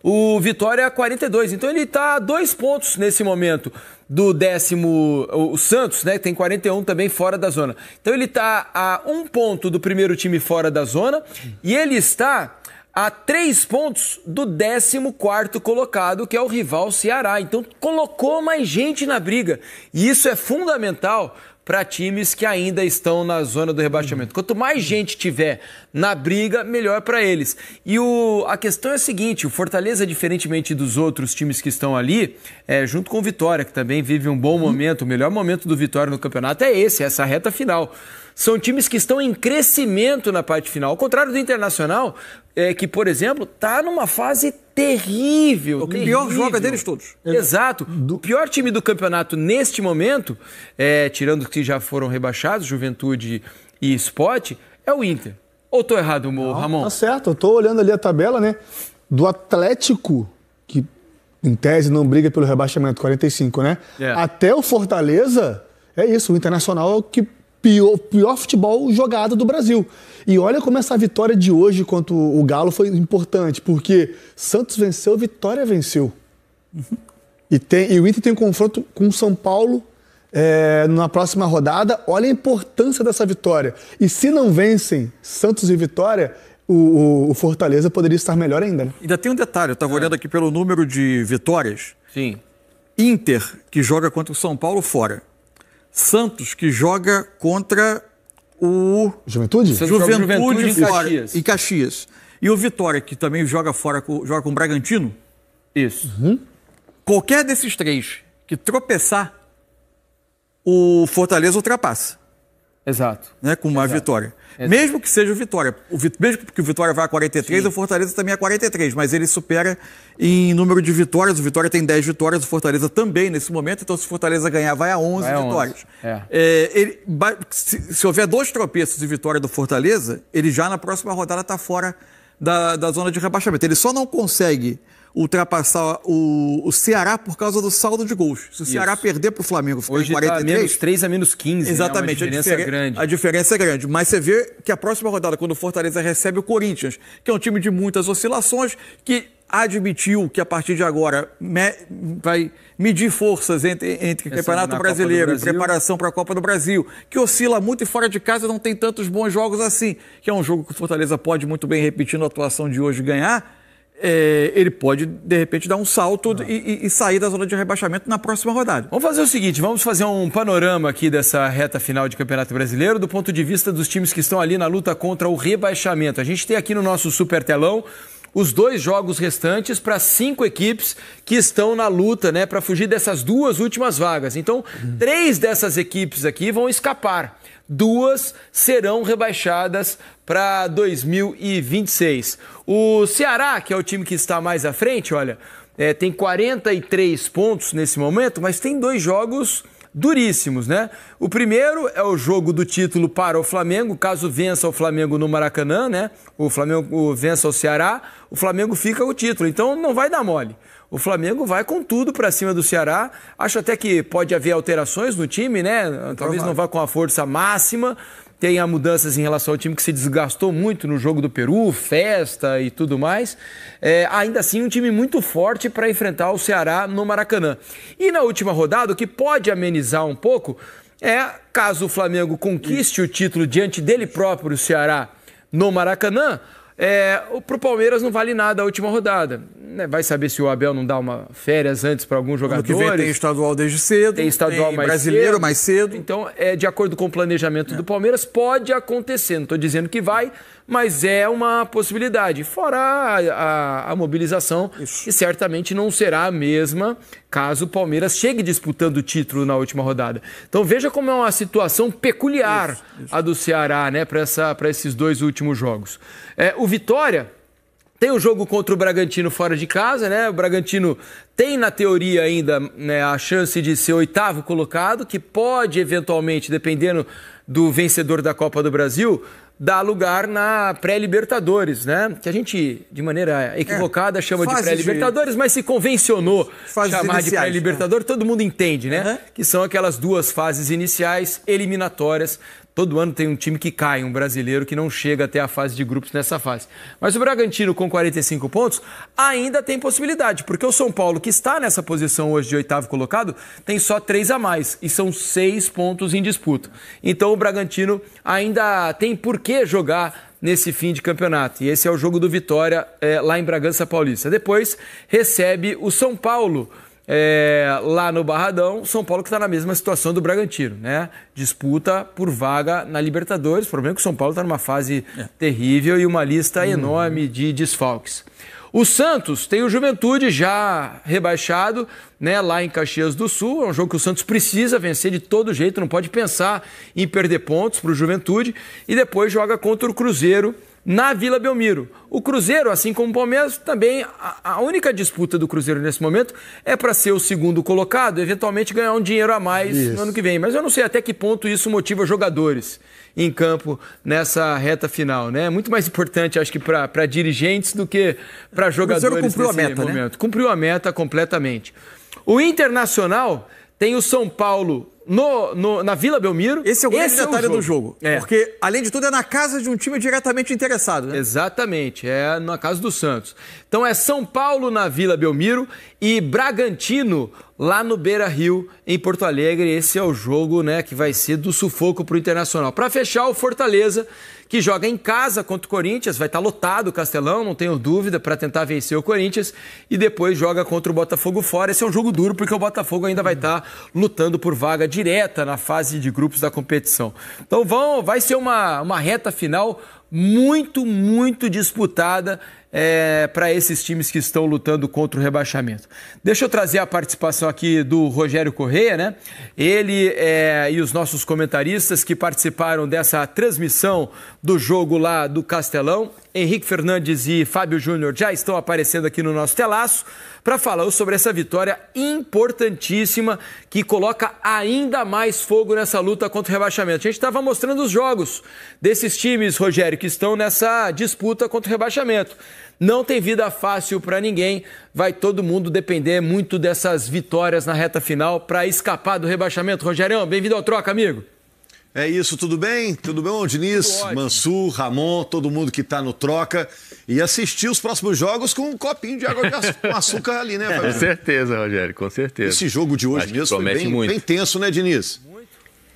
O Vitória é 42, então ele está a 2 pontos nesse momento do décimo, o Santos, né, tem 41 também fora da zona. Então ele está a 1 ponto do primeiro time fora da zona e ele está a 3 pontos do 14º colocado, que é o rival Ceará. Então colocou mais gente na briga e isso é fundamental para times que ainda estão na zona do rebaixamento. Quanto mais gente tiver na briga, melhor para eles. E a questão é a seguinte, o Fortaleza, diferentemente dos outros times que estão ali, junto com o Vitória, que também vive um bom momento, o melhor momento do Vitória no campeonato é essa reta final. São times que estão em crescimento na parte final. Ao contrário do Internacional, que, por exemplo, está numa fase terrível. O pior joga deles todos. Exato. O pior time do campeonato neste momento, tirando os que já foram rebaixados, Juventude e Sport, é o Inter. Ou estou errado, Ramon? Tá certo. Eu estou olhando ali a tabela, né? Do Atlético, que em tese não briga pelo rebaixamento, 45, né? Até o Fortaleza, é isso. O Internacional é o que pior futebol jogado do Brasil. E olha como essa vitória de hoje contra o Galo foi importante, porque Santos venceu, Vitória venceu. E o Inter tem um confronto com o São Paulo na próxima rodada. Olha a importância dessa vitória. E se não vencem Santos e Vitória, o Fortaleza poderia estar melhor ainda, né? Ainda tem um detalhe, eu estava olhando aqui pelo número de vitórias. Sim. Inter, que joga contra o São Paulo fora. Santos, que joga contra o... Juventude fora, em Caxias. E o Vitória, que também joga fora, joga com o Bragantino. Isso. Qualquer desses três que tropeçar, o Fortaleza ultrapassa. Exato. Né, com uma vitória. Mesmo que seja o Vitória. Mesmo que o Vitória vá a 43, sim, o Fortaleza também é 43, mas ele supera em número de vitórias. O Vitória tem 10 vitórias, o Fortaleza também nesse momento. Então, se o Fortaleza ganhar, vai a 11 vitórias. Se houver 2 tropeços de vitória do Fortaleza, ele já na próxima rodada está fora da zona de rebaixamento. Ele só não consegue ultrapassar o Ceará por causa do saldo de gols. Se o Ceará perder para o Flamengo, ficar hoje em 43... Tá -3 a -15. Exatamente. Né? A diferença é grande. Mas você vê que a próxima rodada, quando o Fortaleza recebe o Corinthians, que é um time de muitas oscilações, que admitiu que a partir de agora vai medir forças entre Campeonato Brasileiro e preparação para a Copa do Brasil, que oscila muito e fora de casa não tem tantos bons jogos assim, que é um jogo que o Fortaleza pode muito bem, repetindo a atuação de hoje, ganhar. Ele pode, de repente, dar um salto e sair da zona de rebaixamento na próxima rodada. Vamos fazer o seguinte, vamos fazer um panorama aqui dessa reta final de Campeonato Brasileiro do ponto de vista dos times que estão ali na luta contra o rebaixamento. A gente tem aqui no nosso super telão os 2 jogos restantes para 5 equipes que estão na luta, né, para fugir dessas 2 últimas vagas. Então, 3 dessas equipes aqui vão escapar. 2 serão rebaixadas para 2026. O Ceará, que é o time que está mais à frente, olha, tem 43 pontos nesse momento, mas tem 2 jogos duríssimos, né? O primeiro é o jogo do título para o Flamengo, caso vença o Flamengo no Maracanã, né? O Flamengo vença o Ceará, o Flamengo fica com o título, então não vai dar mole. O Flamengo vai com tudo para cima do Ceará. Acho até que pode haver alterações no time, né? Talvez não vá com a força máxima. Tenha mudanças em relação ao time que se desgastou muito no jogo do Peru, festa e tudo mais. Ainda assim, um time muito forte para enfrentar o Ceará no Maracanã. E na última rodada, o que pode amenizar um pouco caso o Flamengo conquiste o título diante dele próprio, o Ceará, no Maracanã, para o Palmeiras não vale nada a última rodada. Vai saber se o Abel não dá uma férias antes para alguns jogadores. Ano que vem tem estadual desde cedo. Tem estadual mais brasileiro cedo. Mais cedo. Então, de acordo com o planejamento do Palmeiras, pode acontecer. Não estou dizendo que vai, mas é uma possibilidade. Fora a mobilização, que certamente não será a mesma caso o Palmeiras chegue disputando o título na última rodada. Então veja como é uma situação peculiar a do Ceará, né, para esses 2 últimos jogos. O Vitória tem o jogo contra o Bragantino fora de casa, né? O Bragantino tem, na teoria ainda, né, a chance de ser 8º colocado, que pode, eventualmente, dependendo do vencedor da Copa do Brasil, dar lugar na pré-Libertadores, né? Que a gente, de maneira equivocada, chama de pré-Libertadores, mas se convencionou chamar de pré-Libertadores, todo mundo entende, né? Que são aquelas 2 fases iniciais eliminatórias Todo ano tem um time que cai, um brasileiro que não chega até a fase de grupos nessa fase. Mas o Bragantino, com 45 pontos, ainda tem possibilidade, porque o São Paulo, que está nessa posição hoje de 8º colocado, tem só 3 a mais, e são 6 pontos em disputa. Então o Bragantino ainda tem por que jogar nesse fim de campeonato. E esse é o jogo do Vitória lá em Bragança Paulista. Depois recebe o São Paulo lá no Barradão. São Paulo que está na mesma situação do Bragantino, né? Disputa por vaga na Libertadores. O problema é que o São Paulo está numa fase terrível e uma lista enorme de desfalques. O Santos tem o Juventude já rebaixado, né, lá em Caxias do Sul. É um jogo que o Santos precisa vencer de todo jeito, não pode pensar em perder pontos para o Juventude. E depois joga contra o Cruzeiro na Vila Belmiro. O Cruzeiro, assim como o Palmeiras, também a única disputa do Cruzeiro nesse momento é para ser o 2º colocado, eventualmente ganhar um dinheiro a mais no ano que vem. Mas eu não sei até que ponto isso motiva jogadores em campo nessa reta final, né? É muito mais importante, acho que para dirigentes do que para jogadores. O Cruzeiro cumpriu a meta, momento, né? Cumpriu a meta completamente. O Internacional tem o São Paulo na Vila Belmiro. Esse é o grande detalhe do jogo. Porque, além de tudo, é na casa de um time diretamente interessado, né? Exatamente, é na casa do Santos. Então é São Paulo na Vila Belmiro e Bragantino lá no Beira-Rio, em Porto Alegre. Esse é o jogo, né, que vai ser do sufoco para o Internacional. Para fechar, o Fortaleza, que joga em casa contra o Corinthians, vai estar lotado o Castelão, não tenho dúvida, para tentar vencer o Corinthians, e depois joga contra o Botafogo fora. Esse é um jogo duro, porque o Botafogo ainda vai estar lutando por vaga direta na fase de grupos da competição. Então vai ser uma reta final muito, muito disputada para esses times que estão lutando contra o rebaixamento. Deixa eu trazer a participação aqui do Rogério Correia, né? Ele e os nossos comentaristas que participaram dessa transmissão do jogo lá do Castelão. Henrique Fernandes e Fábio Júnior já estão aparecendo aqui no nosso telaço para falar sobre essa vitória importantíssima que coloca ainda mais fogo nessa luta contra o rebaixamento. A gente estava mostrando os jogos desses times, Rogério, que estão nessa disputa contra o rebaixamento. Não tem vida fácil para ninguém, vai todo mundo depender muito dessas vitórias na reta final para escapar do rebaixamento. Rogério, bem-vindo ao Troca, amigo. É isso, tudo bem? Tudo bem, Diniz, Mansur, Ramon, todo mundo que está no Troca. E assistir os próximos jogos com um copinho de água com açúcar ali, né, Fabio? Com certeza, Rogério, com certeza. Esse jogo de hoje mesmo foi bem tenso, né, Diniz?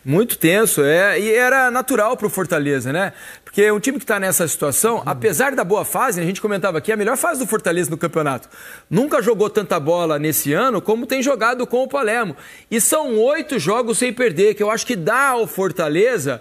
Muito tenso, e era natural para o Fortaleza, né? Porque um time que está nessa situação, apesar da boa fase, a gente comentava aqui, a melhor fase do Fortaleza no campeonato. Nunca jogou tanta bola nesse ano como tem jogado com o Palermo. E são 8 jogos sem perder, que eu acho que dá ao Fortaleza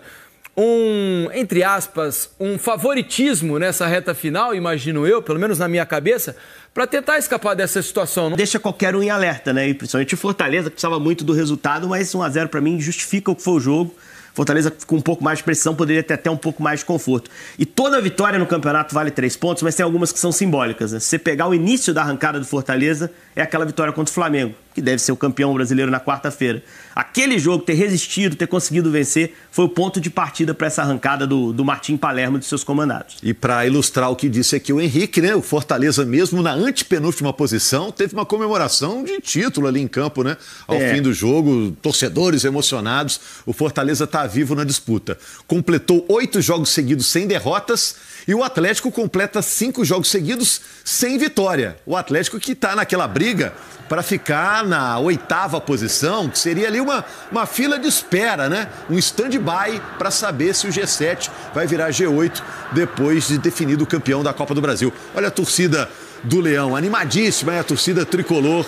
entre aspas, um favoritismo nessa reta final, imagino eu, pelo menos na minha cabeça, para tentar escapar dessa situação. Deixa qualquer um em alerta, né? E principalmente o Fortaleza, que precisava muito do resultado, mas 1-0 para mim justifica o que foi o jogo. Fortaleza com um pouco mais de pressão poderia ter até um pouco mais de conforto. E toda vitória no campeonato vale 3 pontos, mas tem algumas que são simbólicas, né? Se você pegar o início da arrancada do Fortaleza, é aquela vitória contra o Flamengo, que deve ser o campeão brasileiro na quarta-feira. Aquele jogo, ter resistido, ter conseguido vencer, foi o ponto de partida para essa arrancada do Martim Palermo e de seus comandados. E para ilustrar o que disse aqui o Henrique, né? O Fortaleza mesmo na antepenúltima posição teve uma comemoração de título ali em campo, né? Ao fim do jogo, torcedores emocionados. O Fortaleza está vivo na disputa. Completou 8 jogos seguidos sem derrotas e o Atlético completa 5 jogos seguidos sem vitória. O Atlético que está naquela briga para ficar na 8ª posição, que seria ali uma fila de espera, né? Um stand-by para saber se o G7 vai virar G8 depois de definido o campeão da Copa do Brasil. Olha a torcida do Leão, animadíssima, a torcida tricolor.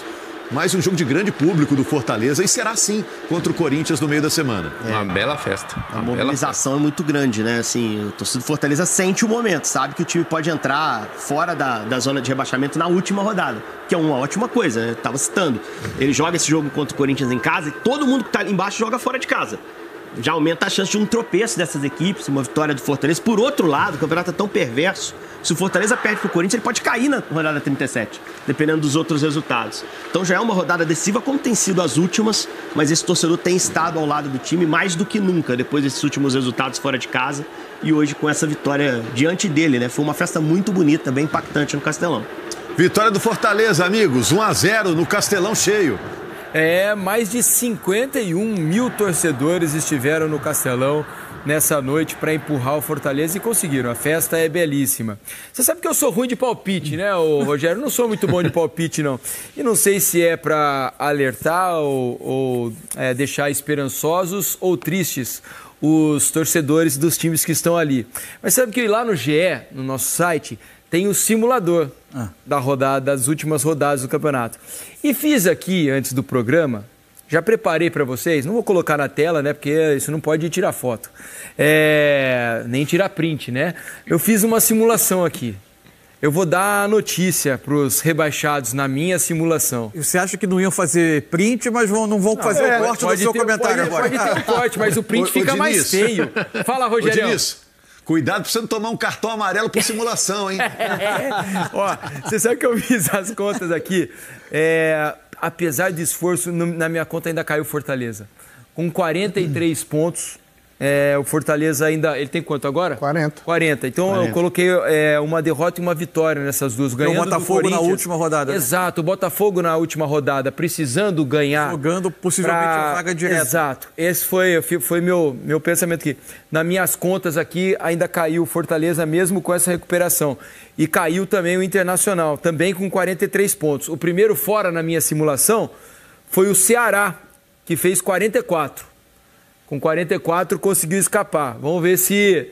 Mais um jogo de grande público do Fortaleza e será sim contra o Corinthians no meio da semana. Uma bela festa. A mobilização é muito grande, né? Assim, o torcedor do Fortaleza sente o momento, sabe que o time pode entrar fora da zona de rebaixamento na última rodada, que é uma ótima coisa, né? Tava citando. Ele joga esse jogo contra o Corinthians em casa e todo mundo que tá ali embaixo joga fora de casa. Já aumenta a chance de um tropeço dessas equipes, uma vitória do Fortaleza. Por outro lado, o campeonato é tão perverso. Se o Fortaleza perde pro Corinthians, ele pode cair na rodada 37, dependendo dos outros resultados. Então já é uma rodada decisiva, como tem sido as últimas, mas esse torcedor tem estado ao lado do time mais do que nunca, depois desses últimos resultados fora de casa. E hoje com essa vitória diante dele, né? Foi uma festa muito bonita, bem impactante no Castelão. Vitória do Fortaleza, amigos. 1-0 no Castelão cheio. Mais de 51 mil torcedores estiveram no Castelão nessa noite para empurrar o Fortaleza e conseguiram. A festa é belíssima. Você sabe que eu sou ruim de palpite, né, Rogério? Eu não sou muito bom de palpite, não. E não sei se é para alertar ou deixar esperançosos ou tristes os torcedores dos times que estão ali. Mas sabe que lá no GE, no nosso site, tem o simulador das últimas rodadas do campeonato. E fiz aqui, antes do programa, já preparei para vocês, não vou colocar na tela, né, porque isso não pode tirar foto, nem tirar print, né? Eu fiz uma simulação aqui. Eu vou dar a notícia para os rebaixados na minha simulação. E você acha que não iam fazer print, mas não vão fazer o corte do seu comentário agora? Pode ter um corte, mas o print fica mais feio. Fala, Rogério. Cuidado pra você não tomar um cartão amarelo por simulação, hein? Ó, você sabe que eu fiz as contas aqui. Apesar de esforço, na minha conta ainda caiu o Fortaleza. Com 43 pontos, o Fortaleza ainda... Ele tem quanto agora? 40. Então eu coloquei uma derrota e uma vitória nessas duas. Ganhando o Botafogo na última rodada. Exato, o Botafogo na última rodada, precisando ganhar. Jogando possivelmente a vaga direta. Exato. Esse foi meu pensamento aqui. Nas minhas contas aqui, ainda caiu o Fortaleza mesmo com essa recuperação. E caiu também o Internacional, também com 43 pontos. O primeiro fora na minha simulação foi o Ceará, que fez 44. Com 44 conseguiu escapar. Vamos ver se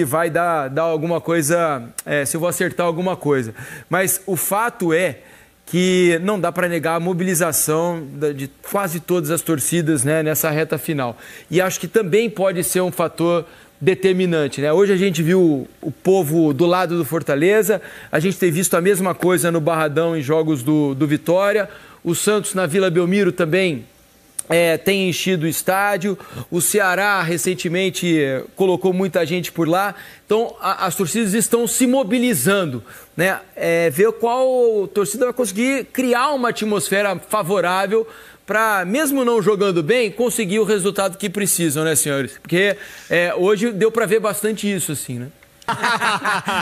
vai dar alguma coisa, se eu vou acertar alguma coisa. Mas o fato é que não dá para negar a mobilização de quase todas as torcidas, né, nessa reta final. E acho que também pode ser um fator determinante, né? Hoje a gente viu o povo do lado do Fortaleza, a gente tem visto a mesma coisa no Barradão em jogos do Vitória, o Santos na Vila Belmiro também tem enchido o estádio, o Ceará recentemente colocou muita gente por lá, então as torcidas estão se mobilizando, né? Ver qual torcida vai conseguir criar uma atmosfera favorável para, mesmo não jogando bem, conseguir o resultado que precisam, né, senhores? Porque hoje deu para ver bastante isso, assim, né?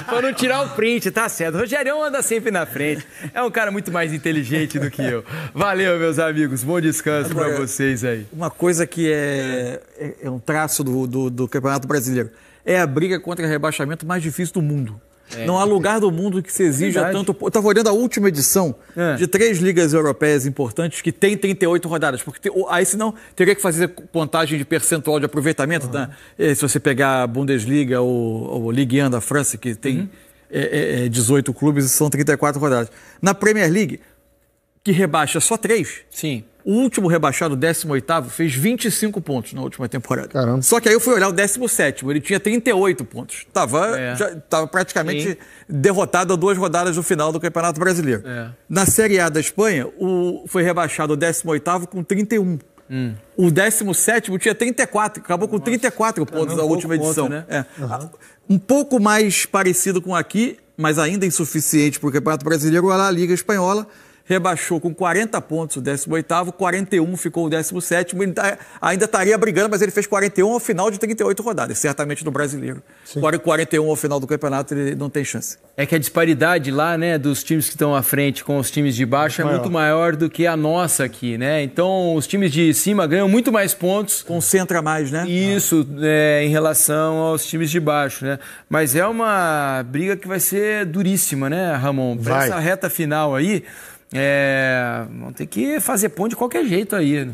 Para não tirar o print, tá certo. O Rogerião anda sempre na frente. É um cara muito mais inteligente do que eu. Valeu, meus amigos. Bom descanso para vocês aí. Uma coisa que é um traço do Campeonato Brasileiro é a briga contra o rebaixamento mais difícil do mundo. Não há lugar do mundo que se exija tanto... Eu estava olhando a última edição de 3 ligas europeias importantes que tem 38 rodadas, porque aí senão teria que fazer contagem de percentual de aproveitamento, tá? Se você pegar a Bundesliga ou Ligue 1 da França, que tem 18 clubes e são 34 rodadas. Na Premier League, que rebaixa só 3... Sim. O último rebaixado, o 18º, fez 25 pontos na última temporada. Caramba. Só que aí eu fui olhar o 17º, ele tinha 38 pontos. Tava praticamente derrotado a 2 rodadas do final do Campeonato Brasileiro. Na Série A da Espanha, foi rebaixado o 18º com 31. O 17º tinha 34, acabou com 34 pontos na última edição. Né? Um pouco mais parecido com aqui, mas ainda insuficiente para o Campeonato Brasileiro, a Liga Espanhola rebaixou com 40 pontos o 18º, 41 ficou o 17º, ele ainda estaria brigando, mas ele fez 41 ao final de 38 rodadas, certamente no Brasileiro. 41 ao final do campeonato, ele não tem chance. É que a disparidade lá, né, dos times que estão à frente com os times de baixo é muito maior do que a nossa aqui, né? Então, os times de cima ganham muito mais pontos. Concentra mais, né? Isso, em relação aos times de baixo, né? Mas é uma briga que vai ser duríssima, né, Ramon? Para essa reta final aí, vão ter que fazer ponto de qualquer jeito aí. Né?